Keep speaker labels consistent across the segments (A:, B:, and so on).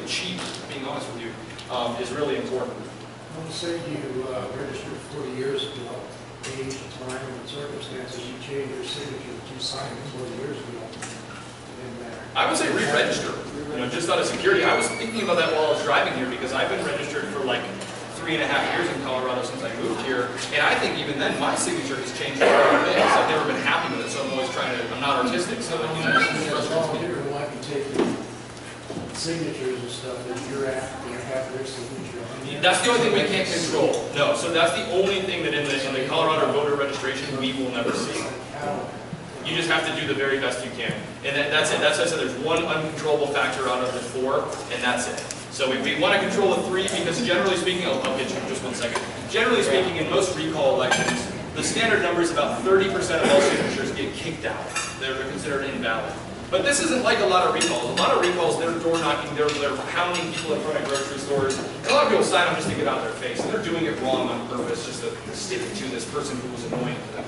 A: cheap, being honest with you, is really important.
B: Well, say you registered 40 years ago, age, time, and circumstances, you changed your signature to sign 40 years ago.
A: I would say re-register, just out of security. I was thinking about that while I was driving here because I've been registered for like 3.5 years in Colorado since I moved here, and I think even then my signature has changed a lot of things. I've never been happy with it, so I'm always trying to. I'm not artistic, so
B: I can take signatures and stuff that you're at, have their signature.
A: That's the only thing we can't control. No, so that's the only thing that in the Colorado voter registration we will never see. You just have to do the very best you can. And that's it. That's why I said there's one uncontrollable factor out of the 4, and that's it. So we want to control the 3 because generally speaking, I'll get you in just 1 second. Generally speaking, in most recall elections, the standard number is about 30% of all signatures get kicked out. They're considered invalid. But this isn't like a lot of recalls. A lot of recalls, they're door knocking, they're pounding people in front of grocery stores. And a lot of people sign them just to get out of their face. And they're doing it wrong on purpose, just to stick it to this person who was annoying to them.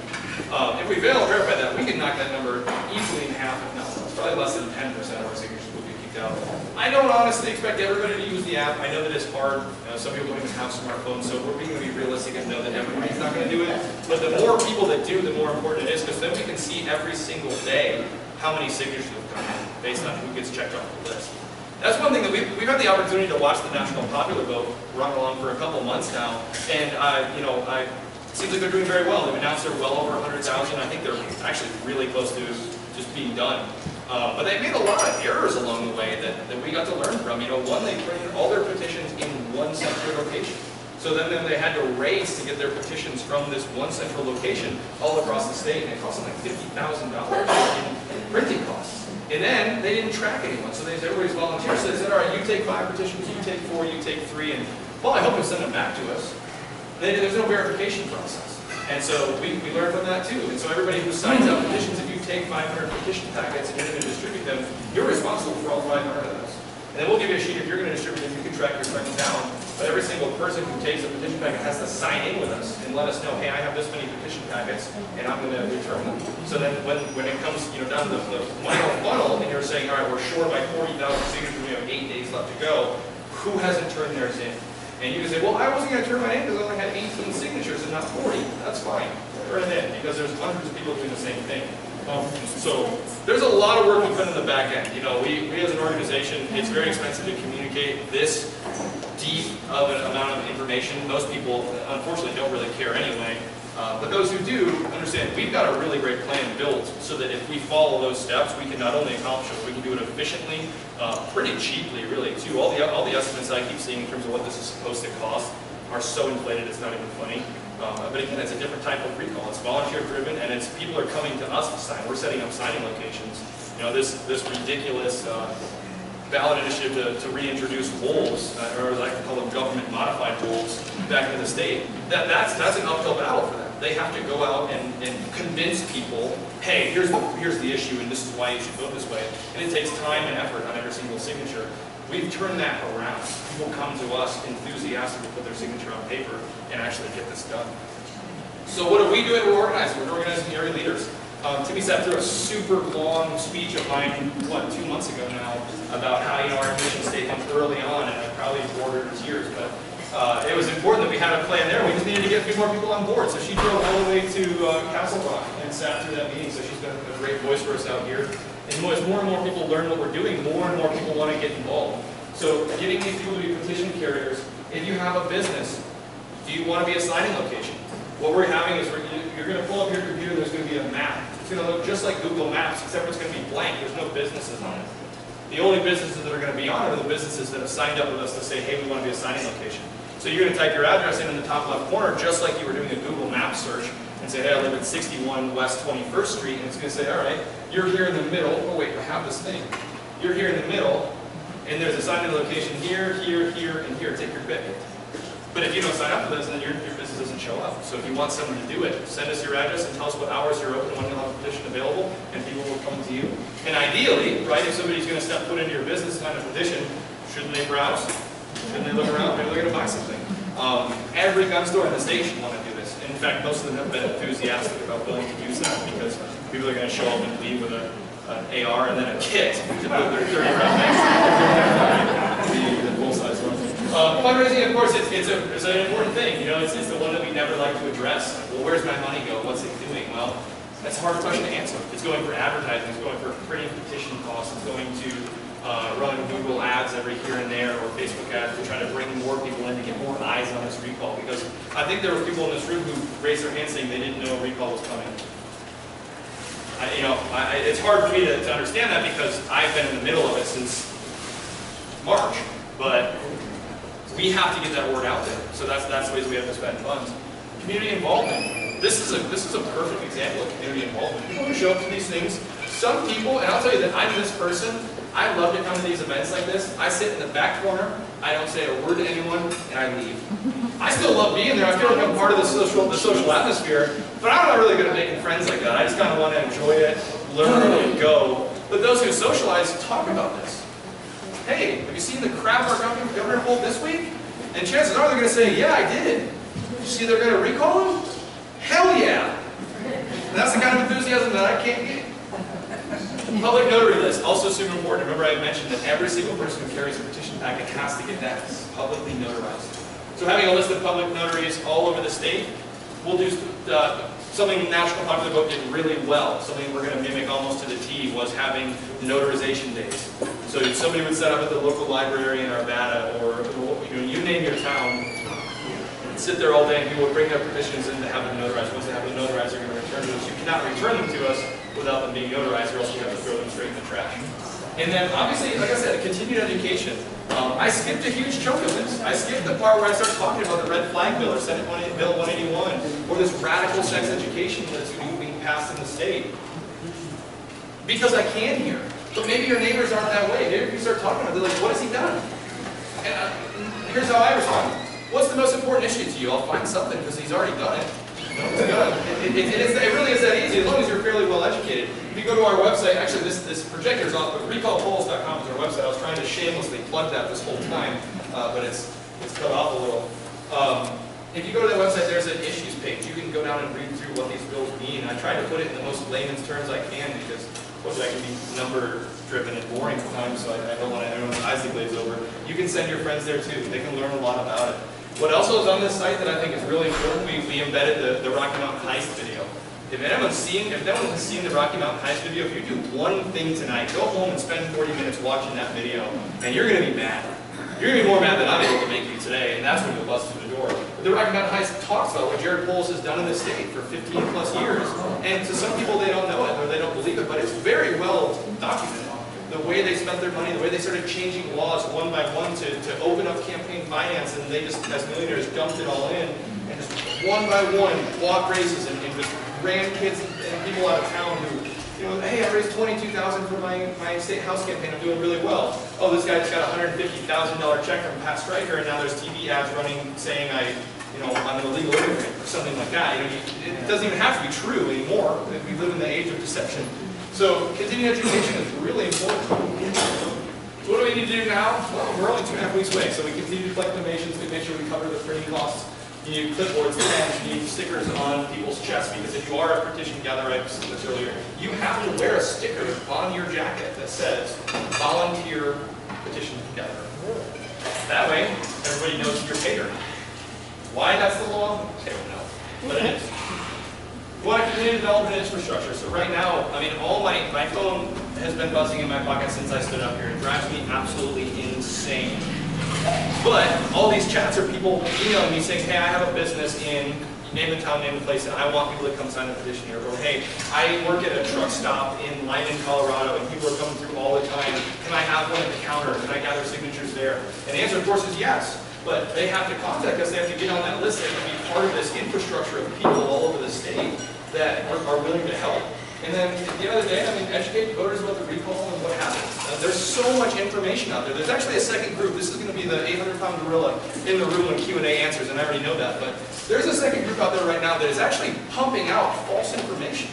A: If we fail to verify that, we can knock that number easily in half, if not less. Probably less than 10% of our signatures will get kicked out. I don't honestly expect everybody to use the app. I know that it's hard. Some people don't even have smartphones, so we're going to be realistic and know that everybody's not going to do it. But the more people that do, the more important it is, because then we can see every single day how many signatures have come in based on who gets checked off the list. That's one thing that we've had the opportunity to watch the national popular vote run along for a couple months now, and it seems like they're doing very well. They've announced they're well over 100,000. I think they're actually really close to just being done. But they made a lot of errors along the way that we got to learn from. One, they printed all their petitions in one central location. So then they had to race to get their petitions from this one central location all across the state, and it cost them like $50,000 in printing costs. And then they didn't track anyone, so everybody's volunteers. So they said, all right, you take 5 petitions, you take 4, you take 3, and well, I hope you'll send them back to us. There's no verification process. And so we learned from that too. And so everybody who signs up petitions, if you take 500 petition packets and you're going to distribute them, you're responsible for all 500 of those. And then we'll give you a sheet if you're going to distribute them, you can track your friends down. But every single person who takes a petition packet has to sign in with us and let us know, hey, I have this many petition packets and I'm going to return them. So then when it comes down to the final funnel and you're saying, all right, we're short by 40,000 signatures, we have 8 days left to go, who hasn't turned theirs in? And you can say, well, I wasn't going to turn mine in because I only had 18 signatures and not 40. That's fine. Turn it in because there's hundreds of people doing the same thing. So there's a lot of work we put in the back end. We as an organization, it's very expensive to communicate this deep of an amount of information. Most people, unfortunately, don't really care anyway. But those who do understand we've got a really great plan built so that if we follow those steps, we can not only accomplish it, we can do it efficiently, pretty cheaply, really, too. All the estimates I keep seeing in terms of what this is supposed to cost are so inflated it's not even funny. But again, it's a different type of recall. It's volunteer-driven, and it's people are coming to us to sign. We're setting up signing locations. This ridiculous ballot initiative to reintroduce wolves, or as I call them, government-modified wolves, back into the state. That's an uphill battle for them. They have to go out and convince people, hey, here's the issue, and this is why you should vote this way. And it takes time and effort on every single signature. We've turned that around. People come to us enthusiastic to put their signature on paper and actually get this done. So what are we doing? We're organizing. We're organizing the area leaders. Timmy sat through a super long speech of mine, 2 months ago now, about how our mission statement early on, and I probably bordered tears, but it was important that we had a plan there. We just needed to get a few more people on board. So she drove all the way to Castle Rock and sat through that meeting. So she's been a great voice for us out here. And as more and more people learn what we're doing, more and more people want to get involved. So getting these people to be petition carriers, if you have a business, do you want to be a signing location? What we're having is you're going to pull up your computer and there's going to be a map. It's going to look just like Google Maps, except it's going to be blank. There's no businesses on it. The only businesses that are going to be on it are the businesses that have signed up with us to say, hey, we want to be a signing location. So you're going to type your address in the top left corner, just like you were doing a Google Maps search, and say, hey, I live at 61 West 21st Street, and it's going to say, all right, you're here in the middle. Oh, wait, I have this thing. You're here in the middle, and there's a sign-in location here, here, here, and here. Take your pick. But if you don't sign up for this, then your business doesn't show up. So if you want someone to do it, send us your address and tell us what hours you're open, when you'll have a petition available, and people will come to you. And ideally, right, if somebody's going to step foot into your business, sign a petition, shouldn't they browse? Shouldn't they look around? Maybe they're going to buy something. Every gun store in the state should want to do this. In fact, most of them have been enthusiastic about willing to use that because people are going to show up and leave with an AR and then a kit to put their 30 round magazine. fundraising, of course, it's an important thing. You know, it's the one that we never like to address. Like, well, where's my money go? What's it doing? Well, that's a hard question to answer. It's going for advertising. It's going for printing petition costs. It's going to run Google ads every here and there, or Facebook ads to try to bring more people in to get more eyes on this recall. Because I think there were people in this room who raised their hands saying they didn't know a recall was coming. It's hard for me to understand that because I've been in the middle of it since March. But we have to get that word out there. So that's the ways we have to spend funds. Community involvement. This is a perfect example of community involvement. People who show up to these things. Some people, and I'll tell you that I'm this person. I love to come to these events like this. I sit in the back corner. I don't say a word to anyone, and I leave. I still love being there. I feel like I'm part of the social atmosphere, but I'm not really good at making friends like that. I just kind of want to enjoy it, learn, and go. But those who socialize talk about this. Hey, have you seen the crap our governor pulled this week? And chances are they're going to say, yeah, I did. You see they're going to recall him? Hell yeah! And that's the kind of enthusiasm that I can't get. Public notary list, also super important. Remember I mentioned that every single person who carries a petition packet has to get that publicly notarized. So having a list of public notaries all over the state, we'll do something National Popular Vote did really well. Something we're going to mimic almost to the T was having notarization days. So somebody would set up at the local library in Arvada, or you name your town, sit there all day, and people would bring their petitions in to have them notarized. Once they have them notarized, they're going to return to us. You cannot return them to us without them being notarized, or else you have to throw them straight in the trash. And then, obviously, like I said, continued education. I skipped a huge chunk of this. I skipped the part where I started talking about the red flag bill, or Senate Bill 181, or this radical sex education that's being passed in the state. Because I can here. But maybe your neighbors aren't that way. Maybe if you start talking about it, they're like, what has he done? And here's how I respond. What's the most important issue to you? I'll find something, because he's already done it. It really is that easy, as long as you're fairly well educated. If you go to our website, actually this projector is off, but recallpolis.com is our website. I was trying to shamelessly plug that this whole time, but it's cut off a little. If you go to that website, there's an issues page. You can go down and read through what these bills mean. I try to put it in the most layman's terms I can, because that can be number driven and boring at times, so I don't want everyone's eyes to glaze over. You can send your friends there too. They can learn a lot about it. What else is on this site that I think is really important, we embedded the Rocky Mountain Heist video. If anyone has seen the Rocky Mountain Heist video, if you do one thing tonight, go home and spend 40 minutes watching that video, and you're going to be mad. You're going to be more mad than I'm able to make you today, and that's when you'll bust through the door. But the Rocky Mountain Heist talks about what Jared Polis has done in the state for 15 plus years, and to some people they don't know it or they don't believe it, but it's very well documented. The way they spent their money, the way they started changing laws one by one to open up campaign finance, and they just, as millionaires, dumped it all in, and just one by one bought races and just ran kids and people out of town who, hey, I raised $22,000 for my state house campaign, I'm doing really well. Oh, this guy just got a $150,000 check from Pat Stryker, and now there's TV ads running saying I'm an illegal immigrant or something like that. It doesn't even have to be true anymore. We live in the age of deception. So continuing education is really important. So what do we need to do now? Well, we're only 2.5 weeks away, so we continue to collect donations to make sure we cover the printing costs. You need clipboards, pens, you need stickers on people's chests, because if you are a petition gatherer, I said this earlier, you have to wear a sticker on your jacket that says volunteer petition gatherer. That way, everybody knows you're paid or not. Why that's the law? I don't know, but it is. We want to continue to develop an infrastructure. So right now, all my phone has been buzzing in my pocket since I stood up here. It drives me absolutely insane. But all these chats are people emailing me saying, hey, I have a business in name the town, name the place, and I want people to come sign the petition here. Or hey, I work at a truck stop in Lyman, Colorado, and people are coming through all the time. Can I have one at the counter? Can I gather signatures there? And the answer, of course, is yes. But they have to contact us. They have to get on that list. They have to be part of this infrastructure of people all over the state that are willing to help. And then at the end of the day, educate voters about the recall and what happens. There's so much information out there. There's actually a second group. This is going to be the 800-pound gorilla in the room when Q&A answers, and I already know that. But there's a second group out there right now that is actually pumping out false information.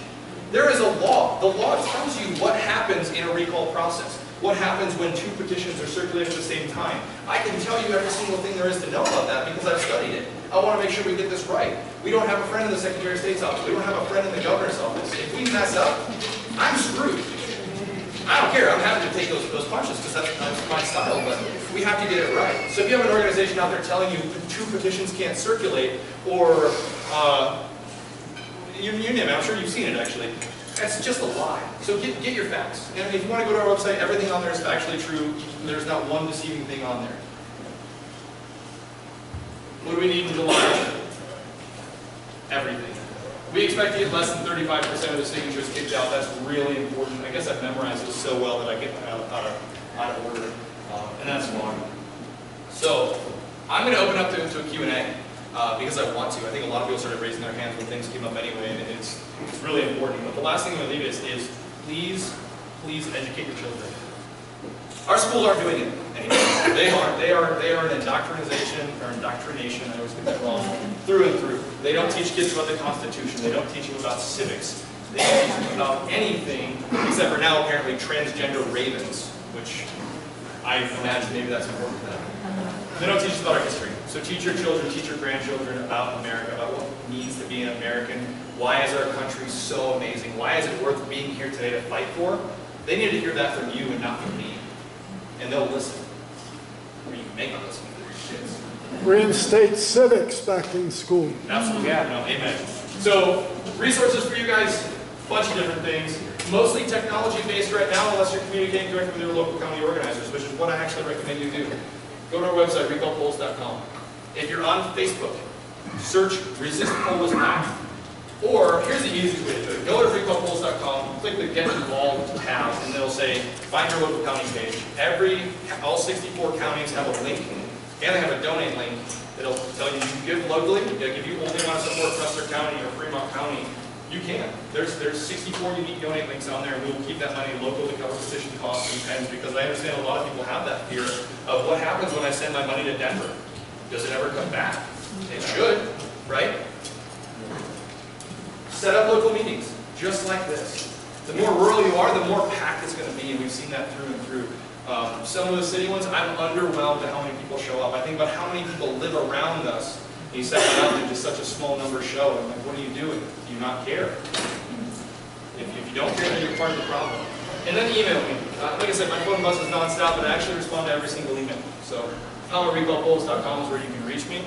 A: There is a law. The law tells you what happens in a recall process. What happens when two petitions are circulated at the same time. I can tell you every single thing there is to know about that because I've studied it. I want to make sure we get this right. We don't have a friend in the Secretary of State's office. We don't have a friend in the governor's office. If we mess up, I'm screwed. I don't care. I'm happy to take those punches because that's my style, but we have to get it right. So if you have an organization out there telling you 2 petitions can't circulate, or you name it, I'm sure you've seen it actually. That's just a lie. So get your facts. And if you want to go to our website, everything on there is factually true. There's not one deceiving thing on there. What do we need in July? Everything. We expect to get less than 35% of the signatures kicked out. That's really important. I guess I've memorized this so well that I get out of order. And that's fine. So I'm going to open up to a Q&A. Because I want to. I think a lot of people started raising their hands when things came up anyway, and it's really important. But the last thing I'm going to leave is please educate your children. Our schools aren't doing it anymore. They are an indoctrination, I always get that wrong, through and through. They don't teach kids about the Constitution. They don't teach them about civics. They don't teach them about anything except for now apparently transgender ravens, which I imagine maybe that's important to them. They don't teach us about our history. So teach your children, teach your grandchildren about America, about what it means to be an American. Why is our country so amazing? Why is it worth being here today to fight for? They need to hear that from you and not from me. And they'll listen. Or you can make them listen to their kids.
C: Reinstate civics back in school.
A: Absolutely. Yeah. No, amen. So resources for you guys, a bunch of different things. Mostly technology-based right now, unless you're communicating directly with your local county organizers, which is what I actually recommend you do. Go to our website, recallpolis.com. If you're on Facebook, search Resist Polis Act. Or, here's the easiest way to do it. Go to recallpolis.com, click the Get Involved tab, and they'll say, find your local county page. All 64 counties have a link, and they have a donate link that'll tell you can give locally. If you only want to support Custer County or Fremont County, you can. There's 64 unique donate links on there, and we will keep that money local to cover petition costs and pens, because I understand a lot of people have that fear of what happens when I send my money to Denver. Does it ever come back? It should, right? Set up local meetings, just like this. The more rural you are, the more packed it's going to be, and we've seen that through and through. Some of the city ones, I'm underwhelmed at how many people show up. I think about how many people live around us. You set it up and just such a small number show, and like, what are you doing? Do you not care? If you don't care, then you're part of the problem. And then email me. Like I said, my phone buzz is nonstop, but I actually respond to every single email. So, recallpolis.com is where you can reach me.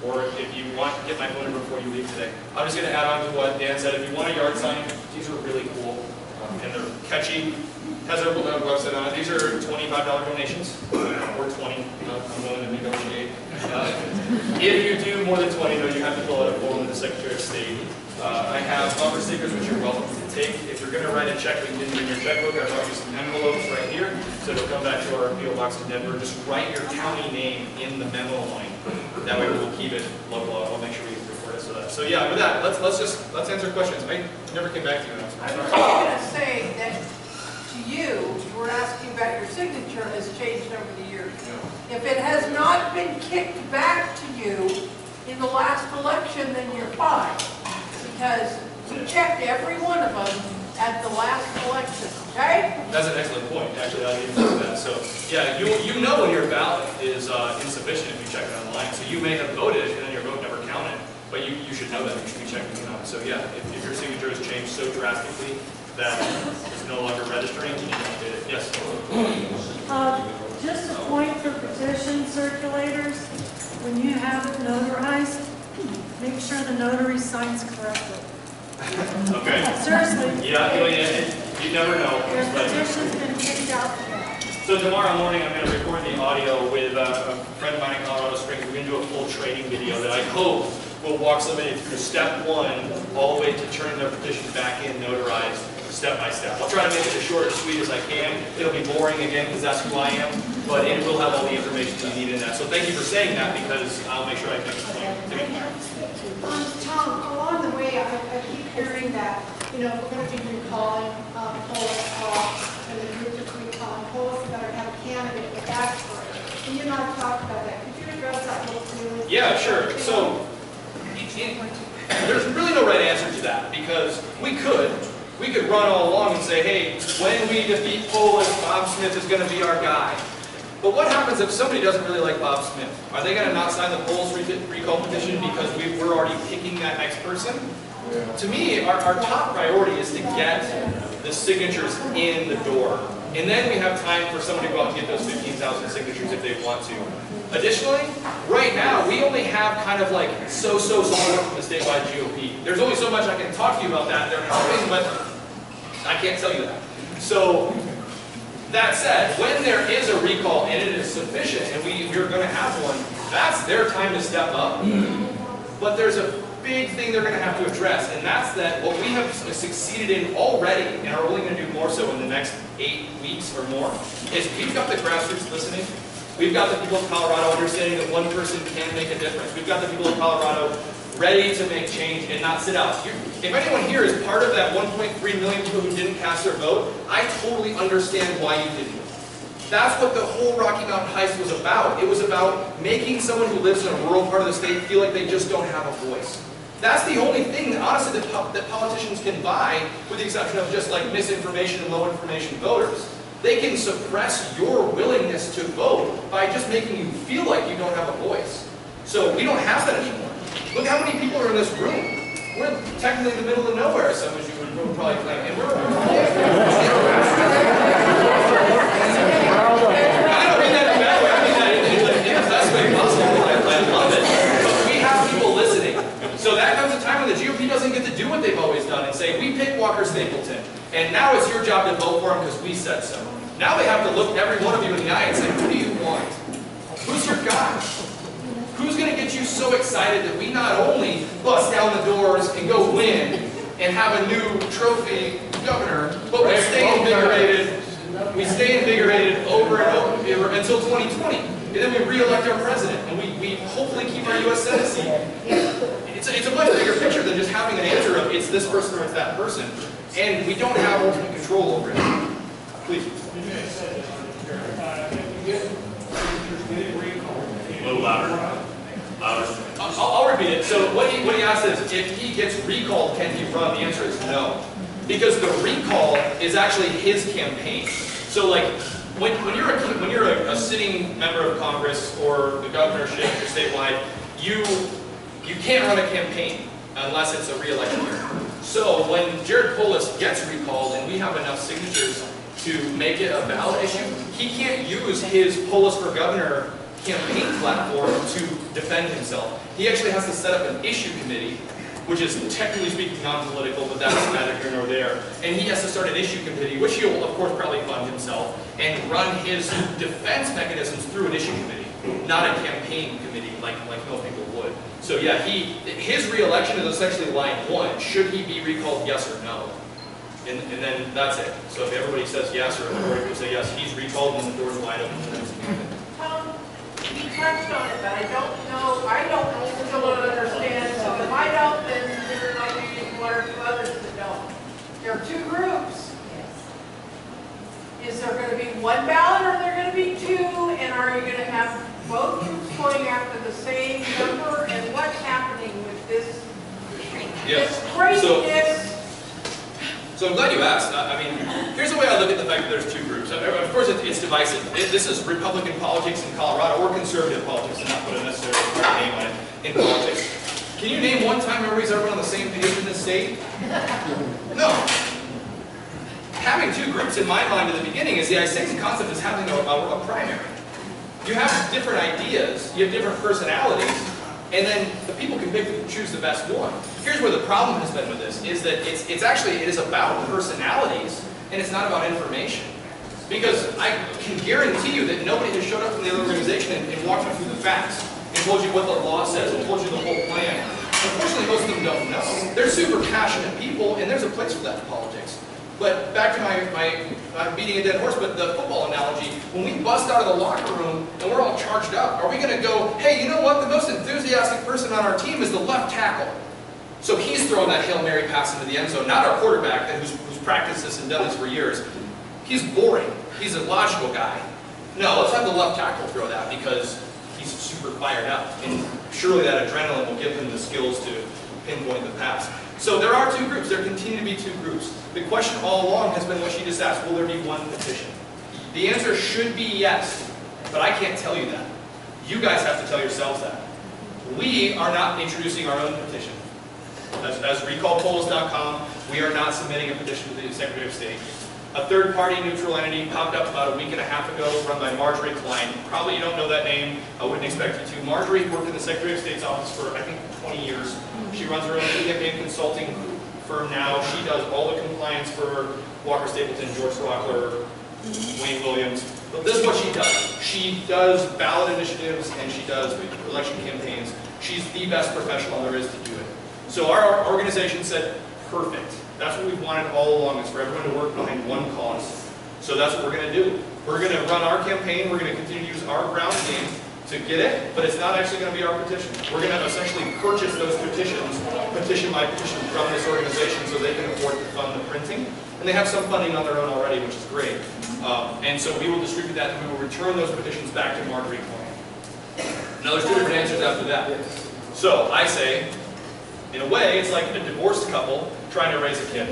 A: Or if you want to get my phone number before you leave today. I'm just going to add on to what Dan said. If you want a yard sign, these are really cool. And they're catchy. Has our website on it. These are $25 donations, or 20. I'm willing to negotiate. If you do more than 20, though, you have to fill out a form with the Secretary of State. I have bumper stickers, which you're welcome to take. If you're going to write a check, we didn't bring your checkbook. I brought you some envelopes right here, so it'll come back to our PO box in Denver. Just write your county name in the memo line. That way, we'll keep it local. I'll make sure we record it so that. So yeah, with that, let's answer questions. I never came back to you.
D: I was going to say that to you were asking about your signature has changed over the years.
A: Yeah.
D: If it has not been kicked back to you in the last election, then you're fine. Because we checked every one of them at the last election, okay?
A: That's an excellent point. Actually, I didn't know that. So, yeah, you know when your ballot is insufficient if you check it online. So you may have voted and then your vote never counted, but you should know that. You should be checking it out. So yeah, if your signature has changed so drastically that it's no longer registering, you need to update it. Yes?
E: Just a point for petition circulators. When you have it notarized, make sure the notary signs correctly.
A: Okay.
E: Seriously.
A: Yeah, you never know.
E: Your petition's been kicked out today.
A: So tomorrow morning I'm going to record the audio with a friend of mine in Colorado Springs. We're going to do a full training video that I hope will walk somebody through step one all the way to turning their petition back in notarized step by step. I'll try to make it as short and sweet as I can. It'll be boring again because that's who I am, but it will have all the information you need in that. So thank you for saying that because I'll make sure I can explain it.
F: Tom, along the way, I keep hearing that, you know, we're going to be recalling Polis, and the group is recalling Polis, we better have a candidate with that for it. And you and I talked about that. Could you address that real clearly?
A: Yeah, sure. So there's really no right answer to that because we could run all along and say, hey, when we defeat Polis, Bob Smith is going to be our guy. But what happens if somebody doesn't really like Bob Smith? Are they going to not sign the Polis recall petition because we're already picking that next person? Yeah. To me, our top priority is to get the signatures in the door. And then we have time for someone to go out and get those 15,000 signatures if they want to. Additionally, right now, we only have kind of like so-so support from the statewide GOP. There's only so much I can talk to you about that, but I can't tell you that. So, that said, when there is a recall and it is sufficient, and we're going to have one, that's their time to step up. But there's a big thing they're going to have to address, and that's that what we have succeeded in already, and are only going to do more so in the next 8 weeks or more, is we've got the grassroots listening. We've got the people of Colorado understanding that one person can make a difference. We've got the people of Colorado ready to make change and not sit out. If anyone here is part of that 1.3 million people who didn't cast their vote, I totally understand why you didn't. That's what the whole Rocky Mountain Heist was about. It was about making someone who lives in a rural part of the state feel like they just don't have a voice. That's the only thing that honestly that politicians can buy, with the exception of just like misinformation and low information voters. They can suppress your willingness to vote by just making you feel like you don't have a voice. So we don't have that anymore. Look how many people are in this room. We're technically in the middle of nowhere, some as you would probably claim. And we're I don't mean that in a bad way. I mean that in the best way possible. I love it. But we have people listening. So that comes a time when the GOP doesn't get to do what they've always done and say, we picked Walker Stapleton, and now it's your job to vote for him because we said so. Now they have to look every one of you in the eye and say, who do you want? Who's your guy? Who's going to get you so excited that we not only bust down the doors and go win and have a new trophy governor, but we stay invigorated. We stay invigorated over and over until 2020. And then we re-elect our president, and we hopefully keep our U.S. Senate seat. It's a much bigger picture than just having an answer of it's this person or it's that person. And we don't have ultimate control over it. Please.
G: A little louder.
A: I'll repeat it. So what he asked is, if he gets recalled, can he run? The answer is no. Because the recall is actually his campaign. So like, when you're a sitting member of Congress or the governorship or statewide, you can't run a campaign unless it's a re-election year. So when Jared Polis gets recalled and we have enough signatures to make it a ballot issue, he can't use his Polis for Governor campaign platform to defend himself. He actually has to set up an issue committee, which is technically speaking non-political, but that's neither here nor there. And he has to start an issue committee, which he'll of course probably fund himself, and run his defense mechanisms through an issue committee, not a campaign committee like most people would. So yeah, his re-election is essentially line one. Should he be recalled, yes or no? And then that's it. So if everybody says yes, or everybody say yes, he's recalled, and the door's wide open for him.
D: Tom, you touched on it, but I don't still don't understand. So if I don't, then there might be one or two others that don't. There are two groups. Is there going to be one ballot, or are there going to be two? And are you going to have both groups going after the same number? And what's happening with this craziness?
A: So I'm glad you asked. I mean, here's the way I look at the fact that there's two groups. Of course, it's divisive. This is Republican politics in Colorado, or conservative politics, and not put a necessarily correct name on it, in politics. Can you name one time everybody's ever been on the same page in this state? No. Having two groups, in my mind, at the beginning, is the same concept as having a primary. You have different ideas, you have different personalities, and then the people can pick and choose the best one. Here's where the problem has been with this, is that it is about personalities, and it's not about information. Because I can guarantee you that nobody has showed up from the other organization and walked you through the facts, and told you what the law says, and told you the whole plan. Unfortunately, most of them don't know. They're super passionate people, and there's a place for that in politics. But back to my beating a dead horse, but the football analogy, when we bust out of the locker room and we're all charged up, are we going to go, hey, you know what, the most enthusiastic person on our team is the left tackle. So he's throwing that Hail Mary pass into the end zone, not our quarterback who's practiced this and done this for years. He's boring. He's a logical guy. No, let's have the left tackle throw that because he's super fired up. And surely that adrenaline will give him the skills to pinpoint the pass. So there are two groups. There continue to be two groups. The question all along has been what she just asked, will there be one petition? The answer should be yes, but I can't tell you that. You guys have to tell yourselves that. We are not introducing our own petition. As recallpolis.com, We are not submitting a petition to the Secretary of State. A third-party neutral entity popped up about a week and a half ago, run by Marjorie Klein. Probably you don't know that name. I wouldn't expect you to. Marjorie worked in the Secretary of State's office for, I think, 20 years. She runs her own campaign consulting firm now. She does all the compliance for Walker Stapleton, George Rockler, Wayne Williams. But this is what she does. She does ballot initiatives and she does election campaigns. She's the best professional there is to do it. So our organization said, perfect. That's what we've wanted all along, is for everyone to work behind one cause. So that's what we're going to do. We're going to run our campaign. We're going to continue to use our ground game to get it, but it's not actually going to be our petition. We're going to essentially purchase those petitions, petition by petition, from this organization so they can afford to fund the printing. And they have some funding on their own already, which is great. And so we will distribute that and we will return those petitions back to Marjorie Klein. Now there's two different answers after that. So I say, in a way, it's like a divorced couple trying to raise a kid.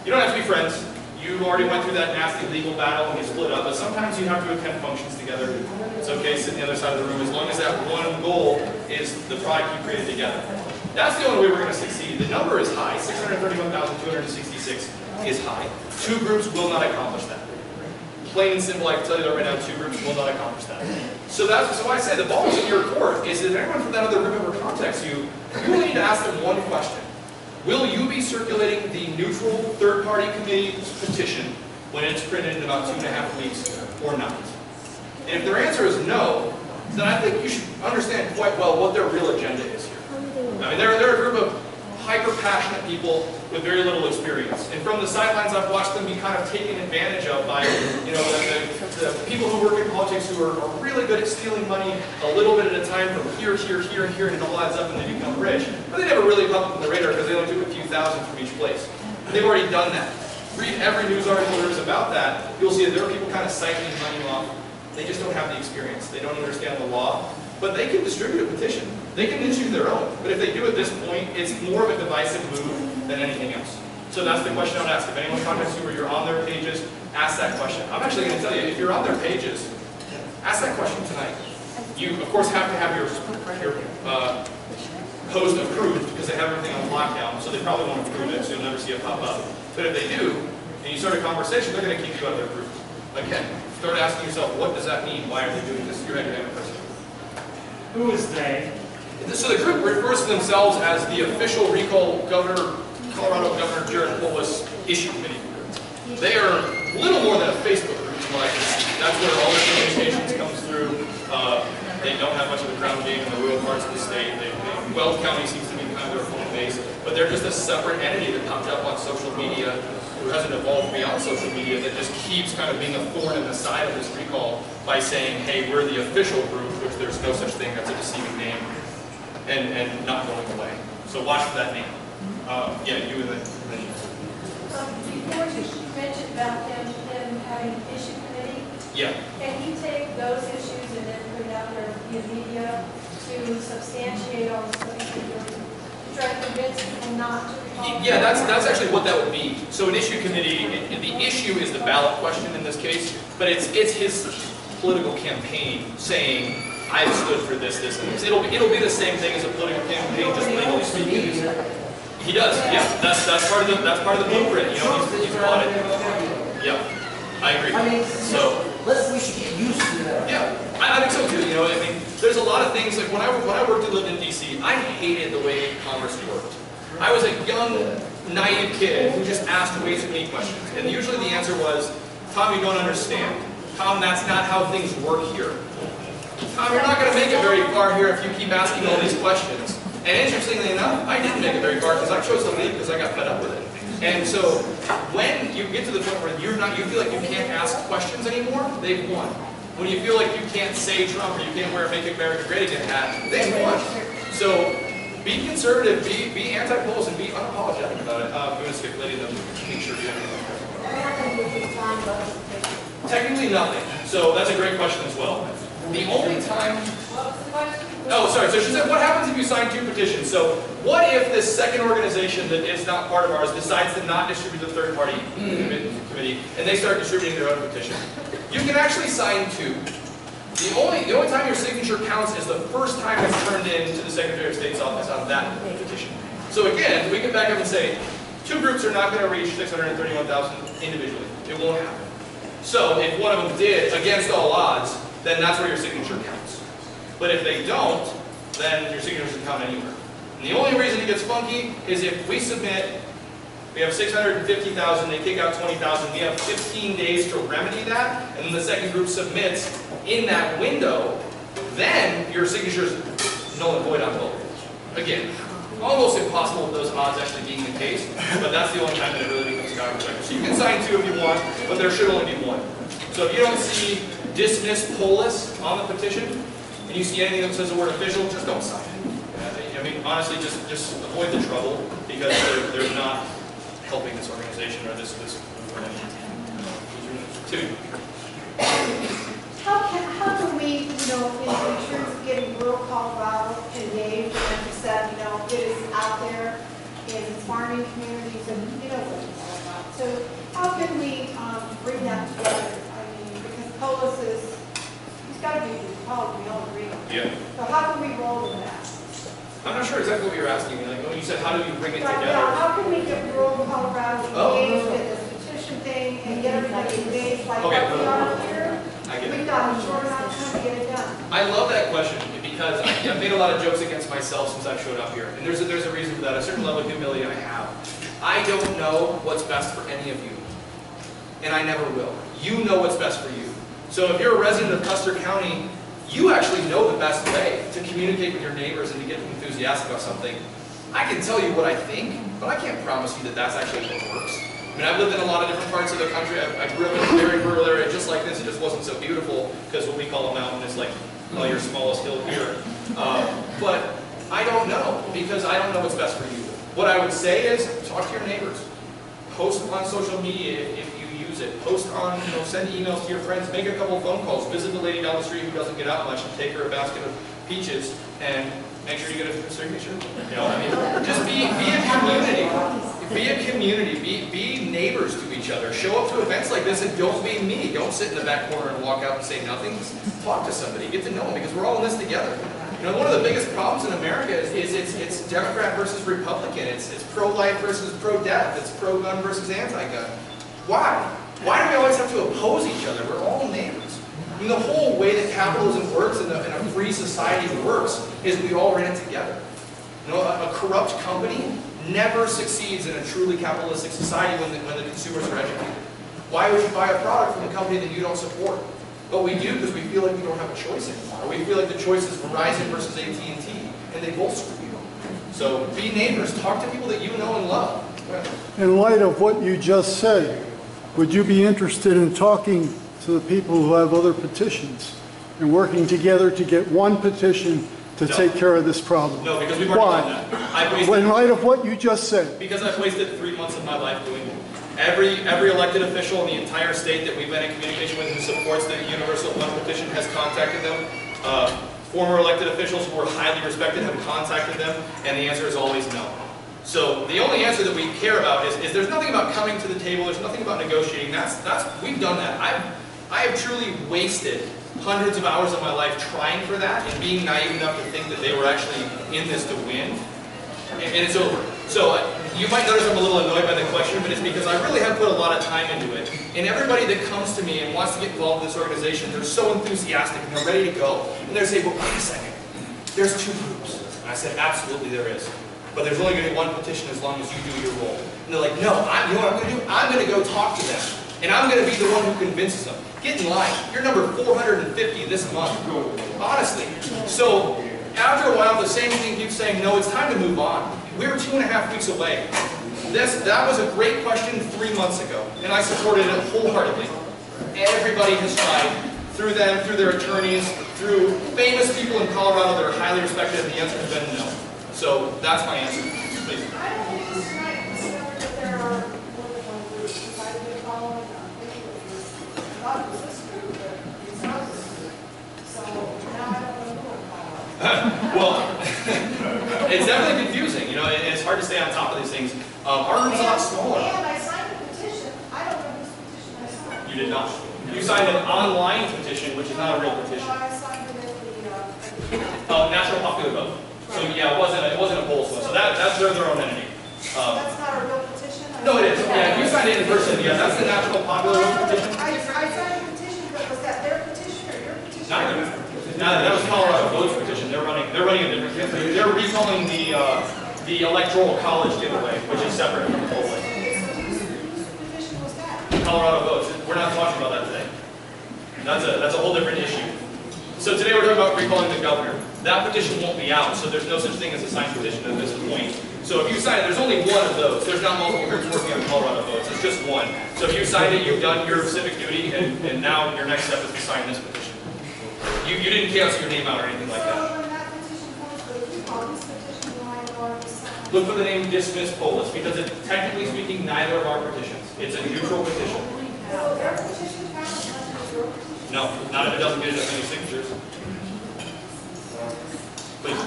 A: You don't have to be friends. You already went through that nasty legal battle and you split up, but sometimes you have to attend functions together. It's okay, sit on the other side of the room, as long as that one goal is the product you created together. That's the only way we're going to succeed. The number is high. 631,266 is high. Two groups will not accomplish that. Plain and simple, I can tell you that right now, two groups will not accomplish that. So I say the ball is in your court. Is if anyone from that other group ever contacts you, you will need to ask them one question. Will you be circulating the neutral third-party committee petition when it's printed in about 2.5 weeks or not? And if their answer is no, then I think you should understand quite well what their real agenda is here. I mean, they're a group of hyper-passionate people with very little experience. And from the sidelines, I've watched them be kind of taken advantage of by, you know, the people who work in politics who are really good at stealing money a little bit at a time from here, and it all adds up and they become rich. But they never really come up on the radar because they only took a few thousand from each place. They've already done that. Read every news article there is about that. You'll see that there are people kind of siphoning money off. They just don't have the experience. They don't understand the law. But they can distribute a petition. They can issue their own. But if they do at this point, it's more of a divisive move than anything else. So that's the question I would ask. If anyone contacts you or you're on their pages, ask that question. I'm actually going to tell you, if you're on their pages, ask that question tonight. You, of course, have to have your post approved because they have everything on lockdown, so they probably won't approve it, so you'll never see it pop up. But if they do, and you start a conversation, they're going to keep you out of their group. Again, start asking yourself, what does that mean? Why are they doing this? You're an academic person.
G: Who is they?
A: So the group refers to themselves as the official recall Colorado Governor Jared Polis issue committee. They are little more than a Facebook group, from what I can see. That's where all their communications comes through. They don't have much of a ground game in the rural parts of the state. Weld County seems to be kind of their home base, but they're just a separate entity that popped up on social media, who hasn't evolved beyond social media, that just keeps kind of being a thorn in the side of this recall by saying, hey, we're the official group, which there's no such thing, that's a deceiving name, and not going away. So watch for that name. Yeah, you and then you.
H: Before you mentioned about them having an issue committee,
A: Yeah.
H: can you take those issues and then put it out there via media to substantiate all the stuff that you're trying to convince people not to recall?
A: Yeah, that's actually what that would be. So an issue committee, the issue is the ballot question in this case, but it's his political campaign saying, I've stood for this, and this. It'll be the same thing as a political campaign, just legally speaking. He does, yeah. That's part of the blueprint. You know, he's bought it. Yeah, I agree.
I: I mean,
A: so
I: we should get used to that.
A: yeah, I think so too. You know, I mean, there's a lot of things like when I worked and lived in DC, I hated the way Congress worked. I was a young, naive kid who just asked way too many questions, and usually the answer was, Tom, you don't understand. Tom, that's not how things work here. Tom, you're not going to make it very far here if you keep asking all these questions. And interestingly enough, I didn't make it very far because I chose to leave because I got fed up with it. And so when you get to the point where you feel like you can't ask questions anymore, they've won. When you feel like you can't say Trump or you can't wear a Make America Great Again hat, they've won. So be conservative, be anti-Polis, and be unapologetic about it. I'm going to skip Lady and make sure you have technically nothing. So that's a great question as well. The only time... Oh, sorry. So she said, what happens if you sign 2 petitions? So what if this second organization that is not part of ours decides to not distribute the third-party committee, and they start distributing their own petition? You can actually sign 2. The only time your signature counts is the first time it's turned in to the Secretary of State's office on that petition. So again, we can back up and say, Two groups are not going to reach 631,000 individually. It won't happen. So if one of them did, against all odds, then that's where your signature counts. But if they don't, then your signature doesn't count anywhere. And the only reason it gets funky is if we submit, we have 650,000, they kick out 20,000, we have 15 days to remedy that, and then the second group submits in that window, then your signature is null and void on both. Again, almost impossible with those odds actually being the case, but that's the only time that it really becomes counterproductive. So you can sign two if you want, but there should only be one. So if you don't see dismiss Polis on the petition, and you see anything that says the word official, just don't sign it. I mean, honestly, just avoid the trouble, because they're not helping this organization or this movement. Two.
F: How can we, in terms of getting rural Colorado engaged, and you said, it is out there in farming communities and, what it's all about. So how can we bring that together? I mean, because Polis he's got to be involved, we all agree.
A: Yeah.
F: So how can we roll with that?
A: I'm not sure exactly what you're asking me. Like when you said, how do you bring it together?
F: Yeah, how can we get rural Colorado engaged in this petition thing and get everybody engaged like what we are here? We've got a short amount of time to get it done.
A: I love that question because I've made a lot of jokes against myself since I've showed up here. And there's a reason for that, a certain level of humility I have. I don't know what's best for any of you. And I never will. You know what's best for you. So if you're a resident of Custer County, you actually know the best way to communicate with your neighbors and to get them enthusiastic about something. I can tell you what I think, but I can't promise you that that's actually what works. I mean, I've lived in a lot of different parts of the country. I grew up in a very rural area just like this. It just wasn't so beautiful because what we call a mountain is like your smallest hill here. But I don't know because I don't know what's best for you. What I would say is talk to your neighbors. Post on social media if you use it. Post on, send emails to your friends. Make a couple of phone calls. Visit the lady down the street who doesn't get out much and take her a basket of peaches and make sure you get a signature. Just be a community. Be a community. Be neighbors to each other. Show up to events like this and don't be me. Don't sit in the back corner and walk out and say nothing. Just talk to somebody. Get to know them because we're all in this together. One of the biggest problems in America is it's Democrat versus Republican. It's pro-life versus pro-death. It's pro-gun versus anti-gun. Why? Why do we always have to oppose each other? We're all neighbors. I mean, the whole way that capitalism works and a free society works is we all ran it together. A corrupt company never succeeds in a truly capitalistic society when the consumers are educated. Why would you buy a product from a company that you don't support? But we do because we feel like we don't have a choice anymore. Or we feel like the choice is Verizon versus AT&T, and they both screw you. So be neighbors. Talk to people that you know and love.
C: In light of what you just said, would you be interested in talking to the people who have other petitions and working together to get one petition to take care of this problem?
A: No, because we've already done that.
C: In light of what you just said.
A: Because I've wasted 3 months of my life doing it. Every elected official in the entire state that we've been in communication with who supports the Universal One petition has contacted them. Former elected officials who are highly respected have contacted them, and the answer is always no. So the only answer that we care about is there's nothing about coming to the table, there's nothing about negotiating. We've done that. I have truly wasted hundreds of hours of my life trying for that and being naive enough to think that they were actually in this to win. And it's over. So you might notice I'm a little annoyed by the question, but it's because I really have put a lot of time into it. And everybody that comes to me and wants to get involved in this organization, they're so enthusiastic and they're ready to go. And they say, well, wait a second, there's 2 groups. And I said, absolutely there is. But there's only going to be one petition as long as you do your role. And they're like, no, you know what I'm going to do? I'm going to go talk to them. And I'm going to be the one who convinces them. Get in line. You're number 450 this month. Honestly. So after a while, the same thing keeps saying, no, it's time to move on. We're 2.5 weeks away. That was a great question 3 months ago, and I supported it wholeheartedly. Everybody has tried, through them, through their attorneys, through famous people in Colorado that are highly respected, and the answer has been no. So that's my answer. Please.
F: I don't think this tonight discovered that there are more than one group. Because I've been following, thinking it was, I thought it was this group, but it's not this group. So now I don't know who I'm
A: Well, it's definitely confusing. It's hard to stay on top of these things. Our room's a lot smaller.
F: And I signed a petition. I don't know whose petition I signed.
A: You did not. You signed an online petition, which is not a real petition.
F: No, I signed it at the,
A: National Popular Vote. So yeah, it wasn't a Polis one. So that's their own entity.
F: that's not a real petition?
A: No, it is. Yeah, if you signed it in person, yeah, that's the national popular vote petition.
F: I signed a petition, but was that their petition or your petition?
A: Neither. That was Colorado Votes petition. They're running a different campaign. They're recalling the electoral college giveaway, which is separate from the polling.
F: Whose petition was that?
A: Colorado Votes. We're not talking about that today. That's a whole different issue. So today we're talking about recalling the governor. That petition won't be out, so there's no such thing as a signed petition at this point. So if you sign it, there's only one of those. There's not multiple groups working on Colorado Votes. It's just one. So if you signed it, you've done your civic duty, and now your next step is to sign this petition. You didn't cancel your name out or anything like that.
F: So when that petition comes for the recall, this petition line already signed.
A: Look for the name dismiss Polis, because it's technically speaking neither of our petitions. It's a neutral petition.
F: So their petition counts as much as your petition?
A: No, not if it doesn't get as many signatures. Please.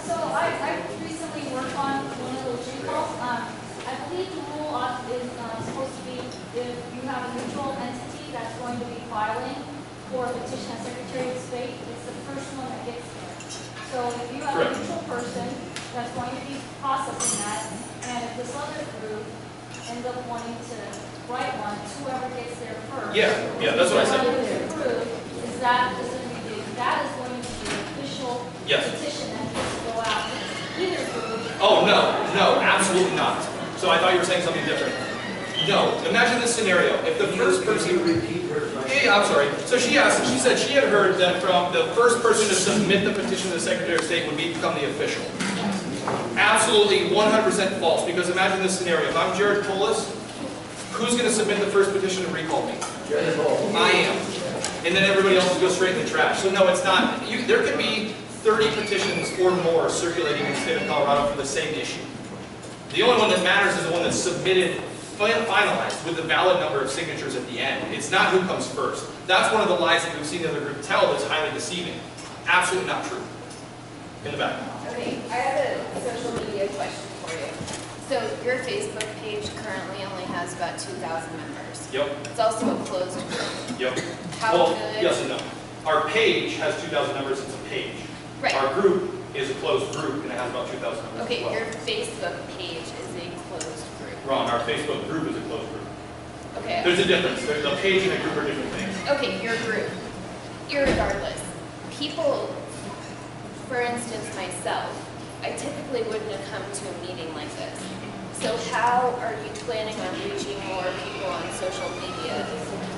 H: So I recently worked on one of those recalls. I believe the rule is supposed to be if you have a neutral entity that's going to be filing for a petition as Secretary of State, it's the first one that gets there. So if you have a neutral person that's going to be processing that, and if this other group ends up wanting to write one, whoever gets there first.
A: Yeah, that's what I said.
H: Whoever is approved, that is going to be the official petition that needs to go out. Either group.
A: Oh, no, absolutely not. So I thought you were saying something different. No, imagine this scenario. If the first person... Yeah, I'm sorry. So she said she had heard that from the first person to submit the petition to the Secretary of State would become the official. Absolutely 100% false, because imagine this scenario. If I'm Jared Polis, who's going to submit the first petition to recall me? I am. And then everybody else will go straight in the trash. So no, it's not. There could be 30 petitions or more circulating in the state of Colorado for the same issue. The only one that matters is the one that's submitted, finalized, with the valid number of signatures at the end. It's not who comes first. That's one of the lies that we've seen the other group tell that's highly deceiving. Absolutely not true. In the back.
J: Okay, I have a social media question for you. So your Facebook page currently only has about 2,000 members.
A: Yep.
J: It's also a closed group.
A: Yep.
J: How
A: Well,
J: good?
A: yes and no. Our page has 2,000 members. It's a page.
J: Right.
A: Our group is a closed group, and it has about 2,000 members
J: Okay,
A: as well.
J: your Facebook page is a closed group.
A: Wrong. Our Facebook group is a closed group.
J: Okay.
A: There's a difference. A page and a group are different things.
J: Okay, your group. Irregardless, people, for instance, myself, I typically wouldn't have come to a meeting like this. So how are you planning on reaching more people on social media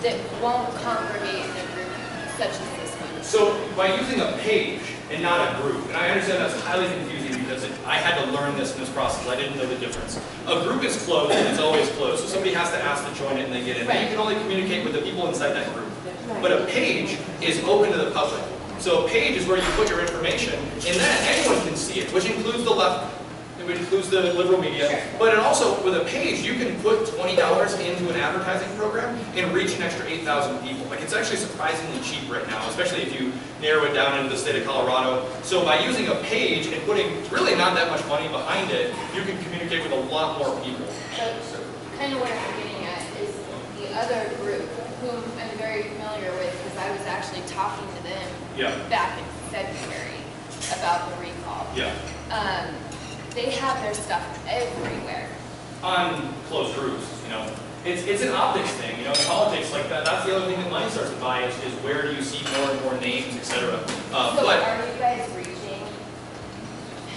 J: that won't congregate in a group such as this one?
A: So by using a page and not a group, and I understand that's highly confusing because I had to learn this in this process. I didn't know the difference. A group is closed and it's always closed. So somebody has to ask to join it and they get in.
J: Right.
A: You can only communicate with the people inside that group. But a page is open to the public. So a page is where you put your information and then anyone can see it, which includes the left, it includes the liberal media.
J: Sure.
A: But it also, with a page, you can put $20 into an advertising program and reach an extra 8,000 people. Like, it's actually surprisingly cheap right now, especially if you narrow it down into the state of Colorado. So by using a page and putting really not that much money behind it, you can communicate with a lot more people.
J: So kind of what I'm getting at is the other group, whom I'm very familiar with because I was actually talking to them back in February about the recall.
A: Yeah.
J: They have their stuff everywhere.
A: On closed groups, you know. It's an optics thing, you know, in politics, like that's the other thing that money starts to buy is where do you see more and more names, etc.
J: So are you guys reaching,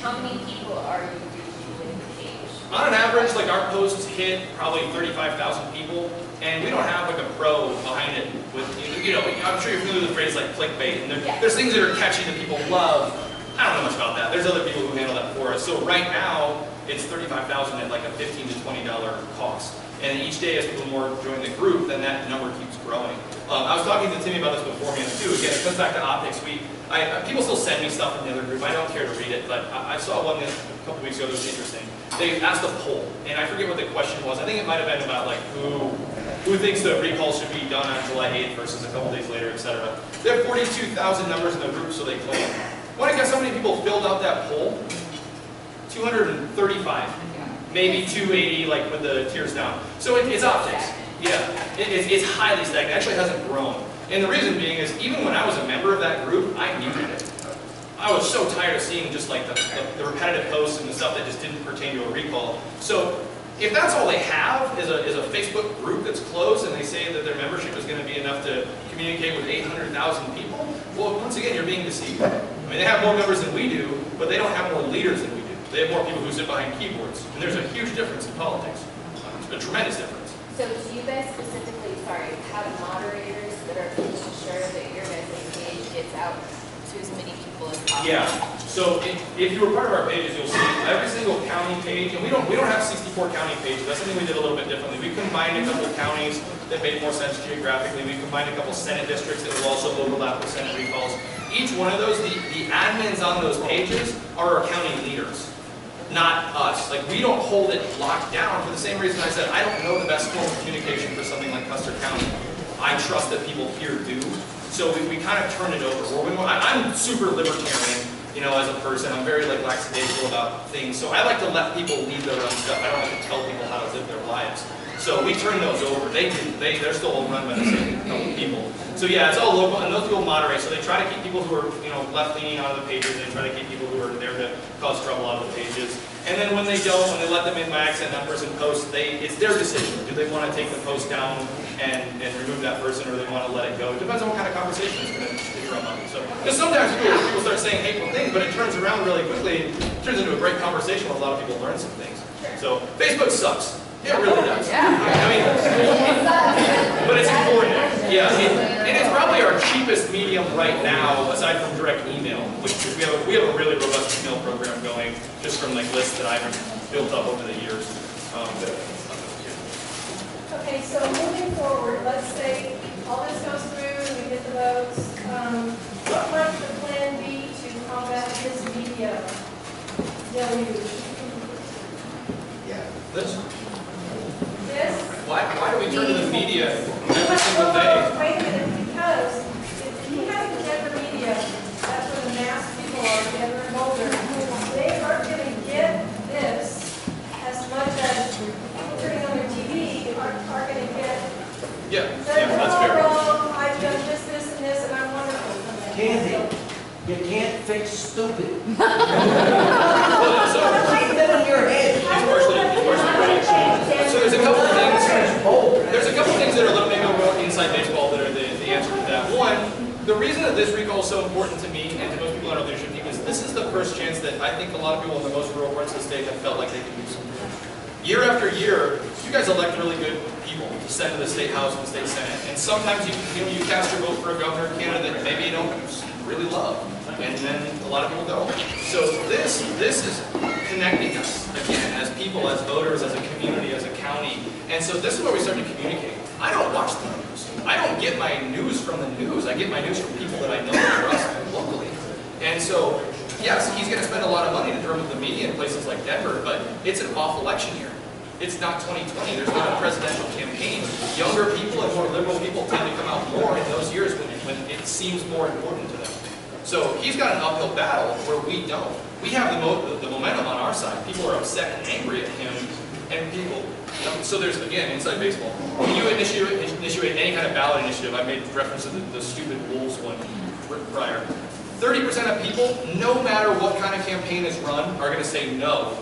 J: how many people are you reaching with the page?
A: On an average, like our posts hit probably 35,000 people, and we don't have like a pro behind it with, you know, I'm sure you're familiar with the phrase like clickbait, and there's things that are catchy that people love. I don't know much about that. There's other people who handle that for us. So right now, it's 35,000 at like a $15 to $20 cost. And each day as people more join the group, then that number keeps growing. I was talking to Timmy about this beforehand too. Again, it comes back to optics. People still send me stuff in the other group. I don't care to read it, but I saw one a couple weeks ago that was interesting. They asked a poll, and I forget what the question was. I think it might have been about like who thinks the recall should be done on July 8th versus a couple days later, etc. They have 42,000 numbers in the group, so they claim. Want to guess how many people filled out that poll? 235. Maybe 280, like with the tiers down. So it's optics. Yeah, it's highly stagnant. It actually hasn't grown. And the reason being is, even when I was a member of that group, I muted it. I was so tired of seeing just like the repetitive posts and the stuff that just didn't pertain to a recall. So If that's all they have is a Facebook group that's closed and they say that their membership is going to be enough to communicate with 800,000 people, well, once again, you're being deceived. I mean, they have more members than we do, but they don't have more leaders than we do. They have more people who sit behind keyboards. And there's a huge difference in politics. A tremendous difference.
J: So do you guys specifically, have moderators that are making sure that your guys' page gets out to as many people as possible?
A: Yeah. So if you were part of our pages, you'll see every single county page, and we don't have 64 county pages. That's something we did a little bit differently. We combined a couple of counties that made more sense geographically. We combined a couple Senate districts that will also overlap with Senate recalls. Each one of those, the admins on those pages are our county leaders, not us. Like, we don't hold it locked down for the same reason I said I don't know the best form of communication for something like Custer County. I trust that people here do. So we kind of turn it over. I'm super libertarian, you know, as a person. I'm very like lackadaisical about things. So I like to let people lead their own stuff. I don't like to tell people how to live their lives. So we turn those over. They're still all run by the same couple people. So yeah, it's all local, and those people moderate. So they try to keep people who are, you know, left-leaning out of the pages. They try to keep people who are there to cause trouble out of the pages. And then when they don't, when they let them in by accident, that person posts, it's their decision. Do they want to take the post down and remove that person, or do they want to let it go? It depends on what kind of conversation it's going to drum up. So, because sometimes people start saying hateful things, but it turns around really quickly. It turns into a great conversation where a lot of people learn some things. So Facebook sucks. It really does. Yeah. I mean, but it's important. Yeah, and it's probably our cheapest medium right now, aside from direct email, which we have a really robust email program going, just from like lists that I've built up over the years.
F: Okay, so moving forward, let's say all this goes through and we get the votes. What might the plan be to combat this media deluge?
A: This?
F: This?
A: Why do we turn to the media every single day?
F: Wait a minute, because if you have the Denver media, that's where the mass people are, Denver and Boulder, they aren't going to get this as much as people turning on their TV are going to get.
A: Yeah, that's fair.
F: Wrong, I've done this, and this, and I'm wonderful.
I: Candy, you can't fix stupid.
A: Well, so,
I: Keep that in your head.
A: it's partially right. So there's a couple of things. There's a couple of things that are a little maybe more inside baseball that are the answer to that. One, the reason that this recall is so important to me and to most people on our leadership team is this is the first chance that I think a lot of people in the most rural parts of the state have felt like they can do something. Year after year, you guys elect really good people to send to the state house and the state senate, and sometimes you cast your vote for a governor candidate that maybe you don't really love, and then a lot of people don't. So this is connecting us again as people, as voters, as a community, as a county, and so this is where we start to communicate. I don't watch the news. I don't get my news from the news. I get my news from people that I know and trust locally, and so. Yes, he's going to spend a lot of money to drum up the media in places like Denver, but it's an off-election year. It's not 2020. There's not a presidential campaign. Younger people and more liberal people tend to come out more in those years when it seems more important to them. So he's got an uphill battle where we don't. We have the momentum on our side. People are upset and angry at him, and people. So there's, again, inside baseball. When you initiate any kind of ballot initiative, I made reference to the stupid rules one prior. 30% of people, no matter what kind of campaign is run, are going to say no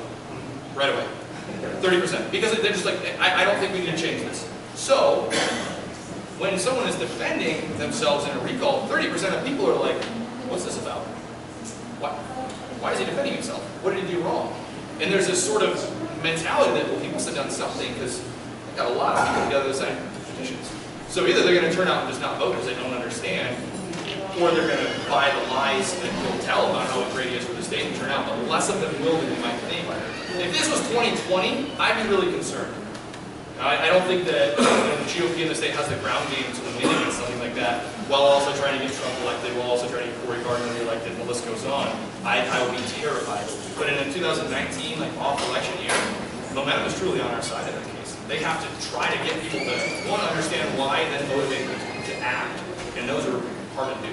A: right away. 30%. Because they're just like, I don't think we need to change this. So, when someone is defending themselves in a recall, 30% of people are like, what's this about? Why is he defending himself? What did he do wrong? And there's this sort of mentality that, well, he must have done something because they've got a lot of people together that sign petitions. So either they're going to turn out and just not vote because they don't understand, or they're going to buy the lies that you'll tell about how great he is for the state and turn out, but less of them will than you might think. If this was 2020, I'd be really concerned. I don't think that the GOP in the state has the ground game to win against something like that, while also trying to get Trump elected, while also trying to get Cory Gardner reelected, and the list goes on. I would be terrified. But in a 2019, like off-election year, momentum is truly on our side in that case. They have to try to get people to, one, understand why, and then motivate them to act. And those are hard to do.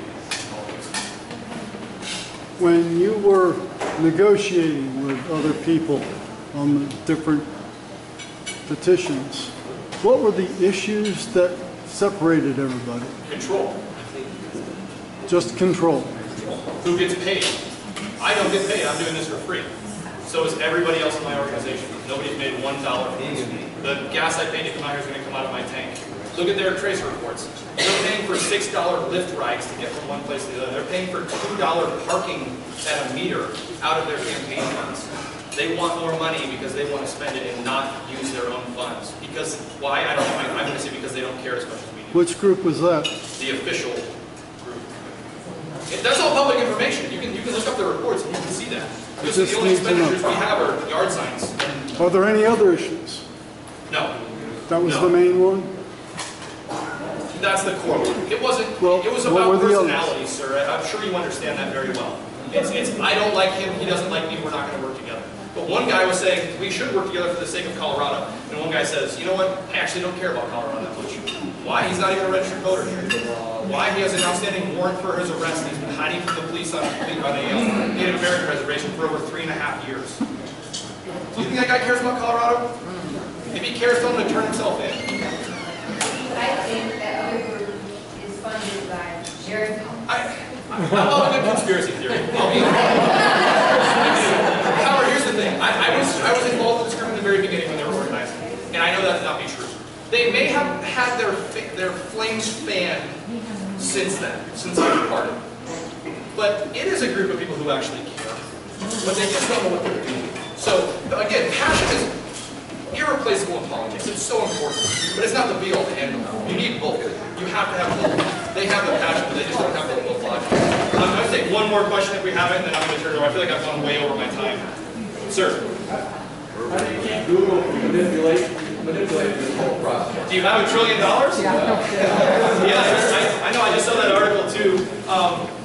C: When you were negotiating with other people on the different petitions, what were the issues that separated everybody?
A: Control.
C: Just control.
A: Who gets paid? I don't get paid. I'm doing this for free. So is everybody else in my organization. Nobody's made $1 from this. The gas I paid to come out here is going to come out of my tank. Look at their trace reports. They're paying for $6 Lyft rides to get from one place to the other. They're paying for $2 parking at a meter out of their campaign funds. They want more money because they want to spend it and not use their own funds. Because, why? I don't know. I'm going to say because they don't care as much as we do.
C: Which group was that?
A: The official group. That's all public information. You can look up the reports and you can see that. Because the only expenditures we have are yard signs.
C: Are there any other issues?
A: No.
C: That was the main one?
A: That's the core one. It wasn't,
C: Well,
A: it was
C: what were
A: about
C: the
A: personality, sir. I'm sure you understand that very well. It's I don't like him, he doesn't like me, we're not going to work together. But one guy was saying, we should work together for the sake of Colorado. And one guy says, you know what, I actually don't care about Colorado that much. Why? He's not even a registered voter here. Why? He has an outstanding warrant for his arrest. He's been hiding from the police on a Native American reservation for over 3.5 years. Do you think that guy cares about Colorado? If he cares, tell him to turn himself in.
K: I think that other group is funded by Jerry.
A: I love a good conspiracy theory. I'll be Howard, here's the thing. I was involved in this group in the very beginning when they were organizing, and I know that to not be true. They may have had their flames fanned since then, since I departed. But it is a group of people who actually care, but they just don't know what they're doing. So again, passion is irreplaceable in politics. It's so important, but it's not the be-all to end all. You need both. You have to have both. They have the passion, but they just don't have the logic. I'm going to take one more question if we have it, and then I'm going to turn it over. I feel like I've gone way over my time. Sir?
L: How do you keep Google from manipulating this whole process?
A: Do you have $1 trillion? Yeah, I know. I just saw that article too.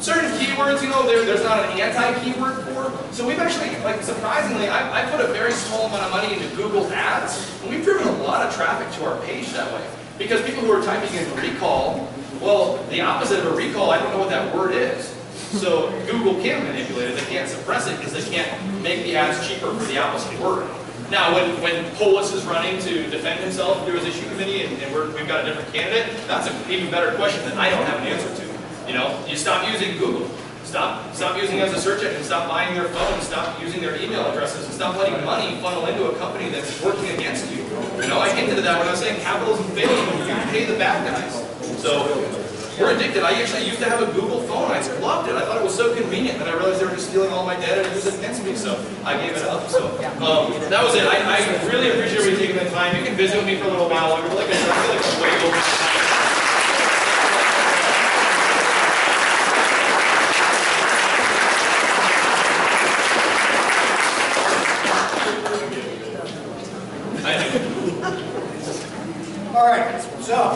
A: Certain keywords, you know, there's not an anti-keyword for. So we've actually, like, surprisingly, I put a very small amount of money into Google Ads, and we've driven a lot of traffic to our page that way. Because people who are typing in recall, well, the opposite of a recall, I don't know what that word is. So Google can't manipulate it. They can't suppress it because they can't make the ads cheaper for the opposite word. Now, when Polis is running to defend himself through his issue committee and we've got a different candidate, that's an even better question that I don't have an answer to. You know, you stop using Google. Stop using it as a search engine. Stop buying their phones. Stop using their email addresses. And stop letting money funnel into a company that's working against you. You know, I hinted at that when I was saying capitalism fails when you pay the bad guys. So we're addicted. I actually used to have a Google phone. I loved it. I thought it was so convenient that I realized they were just stealing all my data to use it against me. So I gave it up. So that was it. I really appreciate you taking the time. You can visit with me for a little while. Like I said, I feel like I'm way over time.
B: All right, so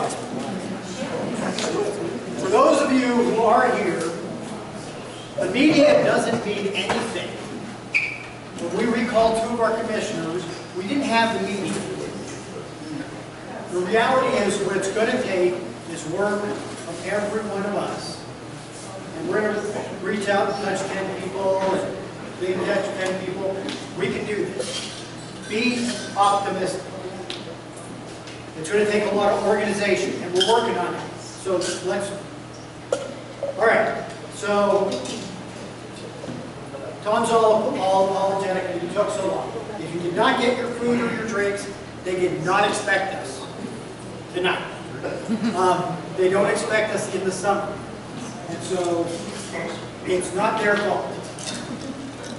B: for those of you who are here, the media doesn't mean anything. When we recalled 2 of our commissioners, we didn't have the media. The reality is what it's going to take is work from every one of us. And we're going to reach out and touch 10 people, and they touch 10 people. We can do this. Be optimistic. It's going to take a lot of organization, and we're working on it. So let's, all right, so Tom's all apologetic and it took so long. If you did not get your food or your drinks, they did not expect us tonight. They don't expect us in the summer. And so it's not their fault.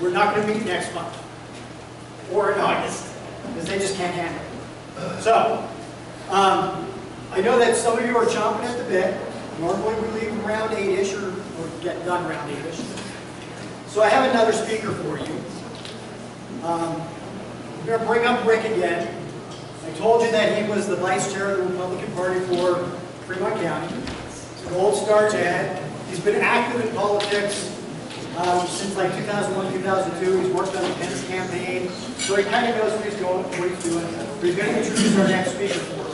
B: We're not going to meet next month or in August because they just can't handle it. So, I know that some of you are chomping at the bit. Normally we leave around 8-ish or get done around 8-ish. So I have another speaker for you. I'm going to bring up Rick again. I told you that he was the vice chair of the Republican Party for Fremont County. He's an Gold Star dad. He's been active in politics since like 2001, 2002. He's worked on the Pence campaign. So he kind of knows what he's doing. But he's going to introduce our next speaker for us.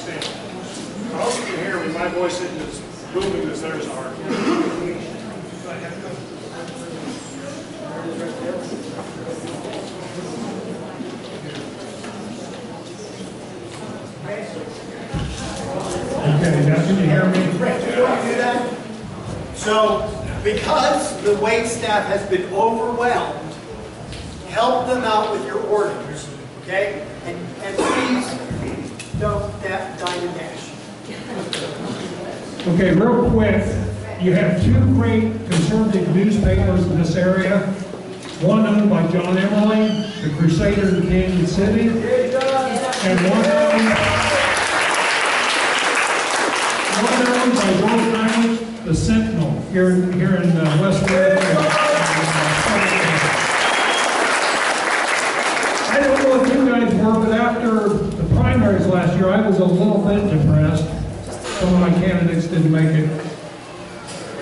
M: I hope you can hear me. My voice isn't as booming as theirs are. Okay, now can you hear me?
B: Rick, do you want to do that? So, because the wait staff has been overwhelmed, help them out with your orders, okay? And please don't dine and dash.
G: Okay, real quick, you have two great conservative newspapers in this area. One owned by John Emerling, the Crusader in Kansas City, and one owned by George Heinrich, the Sentinel, here in Westcliffe. I don't know if you guys were, but after the primaries last year, I was a little bit depressed. Some of my candidates didn't make it.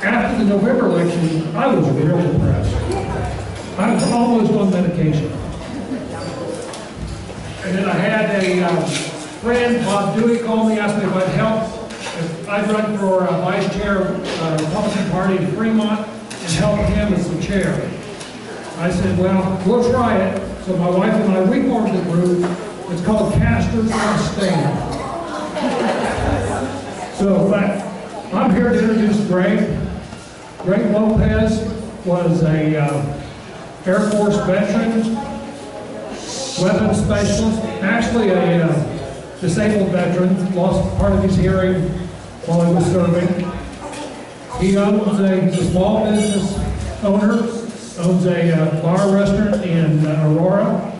G: After the November election, I was real depressed. I was almost on medication. And then I had a friend, Bob Dewey, call me, asked me if I'd help. If I'd run for vice chair of the Republican Party in Fremont and help him as the chair. I said, well, we'll try it. So my wife and I, we formed a group. It's called Casters on Stand. So I'm here to introduce Greg. Greg Lopez was a Air Force veteran, weapons specialist, actually a disabled veteran, lost part of his hearing while he was serving. He owns a small business owner, owns a bar restaurant in Aurora.